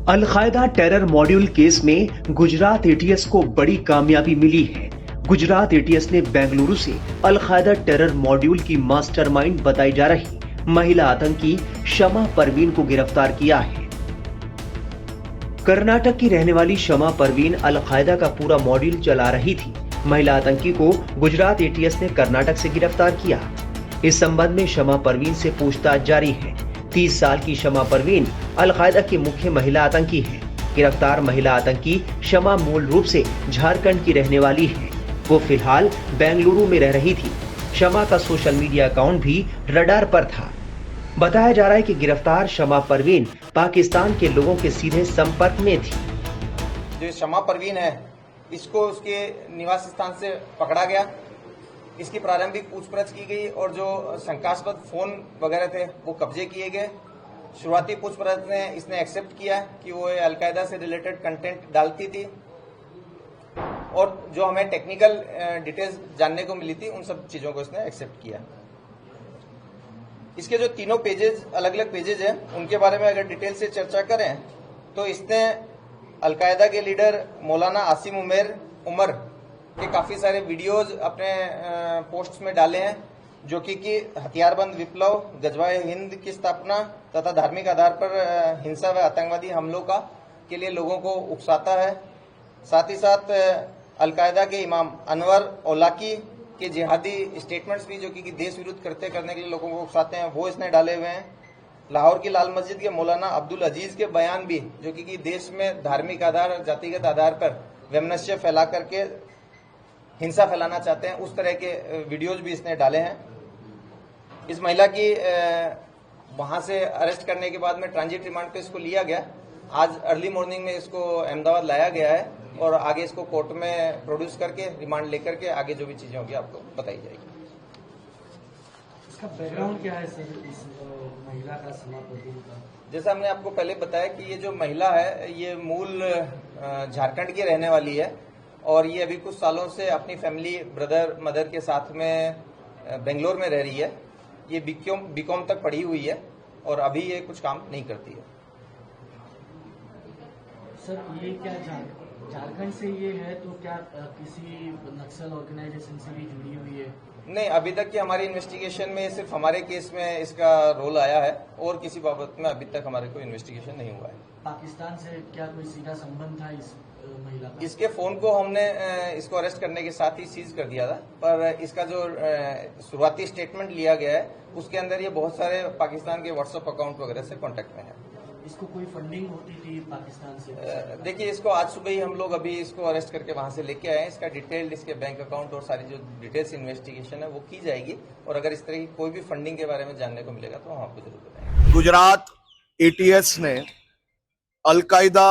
Al Qaeda terror module case में Gujarat ATS को बड़ी कामयाबी मिली है। गुजरात एटीएस ने बेंगलुरु से अल-कायदा टेरर मॉड्यूल की मास्टरमाइंड बताई जा रही महिला आतंकी शमा परवीन को गिरफ्तार किया है। कर्नाटक की रहने वाली शमा परवीन अल-कायदा का पूरा मॉड्यूल चला रही थी। महिला आतंकी को गुजरात एटीएस ने कर्नाटक से गिरफ्तार किया। इस संबंध में शमा परवीन से पूछताछ जारी है। 30 साल की शमा परवीन अल-कायदा की मुख्य महिला आतंकी है। गिरफ्तार महिला आतंकी शमा मूल रूप से झारखंड की रहने वाली है। वो फिलहाल बेंगलुरु में रह रही थी। शमा का सोशल मीडिया अकाउंट भी रडार पर था। बताया जा रहा है कि गिरफ्तार शमा परवीन पाकिस्तान के लोगों के सीधे संपर्क में थी। जो शमा परवीन है, इसको उसके निवास स्थान से पकड़ा गया। इसकी प्रारंभिक पूछपरछ की गई और जो शंकास्पद फोन वगैरह थे वो कब्जे किए गए। शुरुआती पूछपरछ में इसने एक्सेप्ट किया कि वो अल-कायदा से रिलेटेड कंटेंट डालती थी और जो हमें टेक्निकल डिटेल्स जानने को मिली थी उन सब चीजों को इसने एक्सेप्ट किया। इसके जो तीनों पेजेस, अलग अलग पेजेस हैं, उनके बारे में अगर डिटेल से चर्चा करें तो इसने अल-कायदा के लीडर मौलाना आसिम उमर के काफी सारे वीडियोज अपने पोस्ट्स में डाले हैं, जो कि हथियारबंद विप्लव, गजवाए हिंद की स्थापना तथा धार्मिक आधार पर हिंसा व आतंकवादी हमलों के लिए लोगों को उकसाता है। साथ ही साथ अल-कायदा के इमाम अनवर औलाकी के जिहादी स्टेटमेंट्स भी, जो कि देश विरुद्ध कृत्य करने के लिए लोगों को उकसाते हैं, वो इसने डाले हुए हैं। लाहौर की लाल मस्जिद के मौलाना अब्दुल अजीज के बयान भी, जो कि देश में धार्मिक आधार, जातिगत आधार पर वैमनस्य फैला करके हिंसा फैलाना चाहते हैं, उस तरह के वीडियोज भी इसने डाले हैं। इस महिला की वहां से अरेस्ट करने के बाद में ट्रांजिट रिमांड पे इसको लिया गया। आज अर्ली मॉर्निंग में इसको अहमदाबाद लाया गया है और आगे इसको कोर्ट में प्रोड्यूस करके रिमांड लेकर के आगे जो भी चीजें होगी आपको बताई जाएगी। इसका बैकग्राउंड क्या है सर, इस महिला का, शमा परवीन का? जैसा हमने आपको पहले बताया कि ये जो महिला है ये मूल झारखंड की रहने वाली है और ये अभी कुछ सालों से अपनी फैमिली, ब्रदर मदर के साथ में बेंगलोर में रह रही है। ये बीकॉम तक पढ़ी हुई है और अभी ये कुछ काम नहीं करती है। सर ये क्या झारखंड से ये है तो क्या किसी नक्सल ऑर्गेनाइजेशन से भी जुड़ी हुई है? नहीं, अभी तक की हमारी इन्वेस्टिगेशन में सिर्फ हमारे केस में इसका रोल आया है और किसी बाबत में अभी तक हमारे कोई इन्वेस्टिगेशन नहीं हुआ है। पाकिस्तान से क्या कोई सीधा संबंध था इस महिला का? इसके फोन को हमने इसको अरेस्ट करने के साथ ही सीज कर दिया था, पर इसका जो शुरुआती स्टेटमेंट लिया गया है उसके अंदर ये बहुत सारे पाकिस्तान के व्हाट्सएप अकाउंट वगैरह से कांटेक्ट में है। इसको कोई फंडिंग होती थी पाकिस्तान से? देखिए, इसको आज सुबह ही हम लोग अभी इसको अरेस्ट करके वहां से लेके आए हैं। इसका डिटेल्ड, इसके बैंक अकाउंट और सारी जो डिटेल्स इन्वेस्टिगेशन है वो की जाएगी और अगर इस तरह की कोई भी फंडिंग के बारे में जानने को मिलेगा तो हम आपको जरूर बताएंगे। गुजरात एटीएस ने अल-कायदा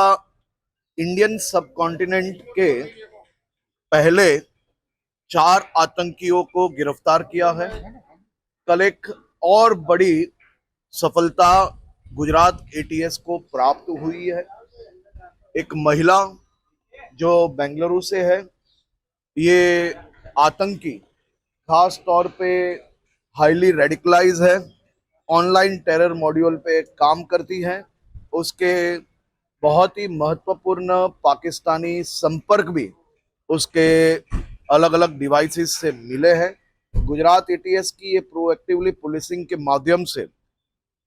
इंडियन सबकॉन्टिनेंट के पहले 4 आतंकियों को गिरफ्तार किया है। कल एक और बड़ी सफलता गुजरात एटीएस को प्राप्त हुई है। एक महिला जो बेंगलुरु से है, ये आतंकी खास तौर पे हाईली रेडिकलाइज है, ऑनलाइन टेरर मॉड्यूल पे काम करती है। उसके बहुत ही महत्वपूर्ण पाकिस्तानी संपर्क भी उसके अलग अलग डिवाइसेस से मिले हैं। गुजरात एटीएस की ये प्रोएक्टिवली पुलिसिंग के माध्यम से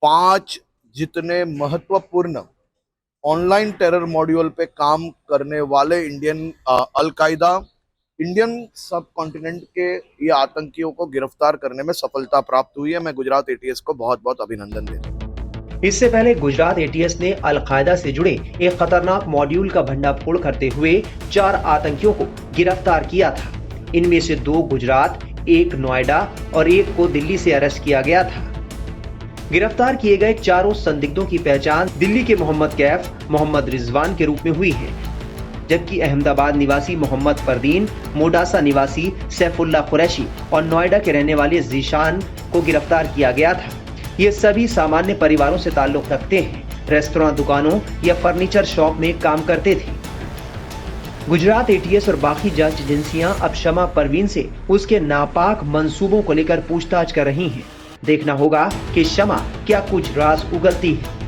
5 जितने महत्वपूर्ण ऑनलाइन टेरर मॉड्यूल पे काम करने वाले अल-कायदा इंडियन सबकॉन्टिनेंट के ये आतंकियों को गिरफ्तार करने में सफलता प्राप्त हुई है। मैं गुजरात एटीएस को बहुत बहुत अभिनंदन देता हूं। इससे पहले गुजरात एटीएस ने अल-कायदा से जुड़े एक खतरनाक मॉड्यूल का भंडाफोड़ करते हुए 4 आतंकियों को गिरफ्तार किया था। इनमें से 2 गुजरात, 1 नोएडा और 1 को दिल्ली से अरेस्ट किया गया था। गिरफ्तार किए गए चारों संदिग्धों की पहचान दिल्ली के मोहम्मद कैफ, मोहम्मद रिजवान के रूप में हुई है, जबकि अहमदाबाद निवासी मोहम्मद फरदीन, मोडासा निवासी सैफुल्ला कुरैशी और नोएडा के रहने वाले जीशान को गिरफ्तार किया गया था। ये सभी सामान्य परिवारों से ताल्लुक रखते हैं, रेस्तरां, दुकानों या फर्नीचर शॉप में काम करते थे। गुजरात एटीएस और बाकी जांच एजेंसियां अब शमा परवीन से उसके नापाक मंसूबों को लेकर पूछताछ कर रही हैं। देखना होगा कि शमा क्या कुछ राज उगलती है।